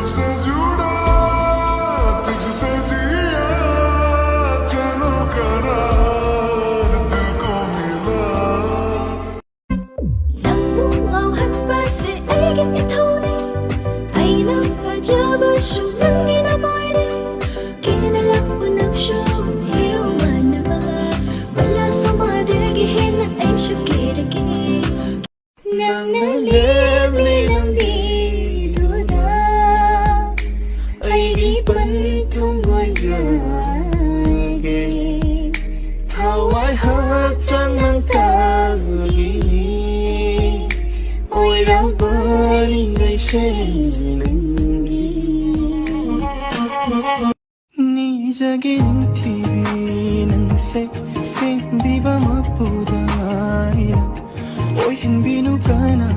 से जुड़ा तुझसे जिया चलो करार दिल को मिला Nang ba si aiging ithone ay nagfajabasyo ng inamoy kinalak ko ng show iyo man na ba wala sumadagihin na ay syukiragi nang nalimnilang di duda ay di pantunggoy lagi haway hatang ng tagi ôi đau bơi ngày 네 자기는 TV는 생비바 마쁘다 오해는 비누가 나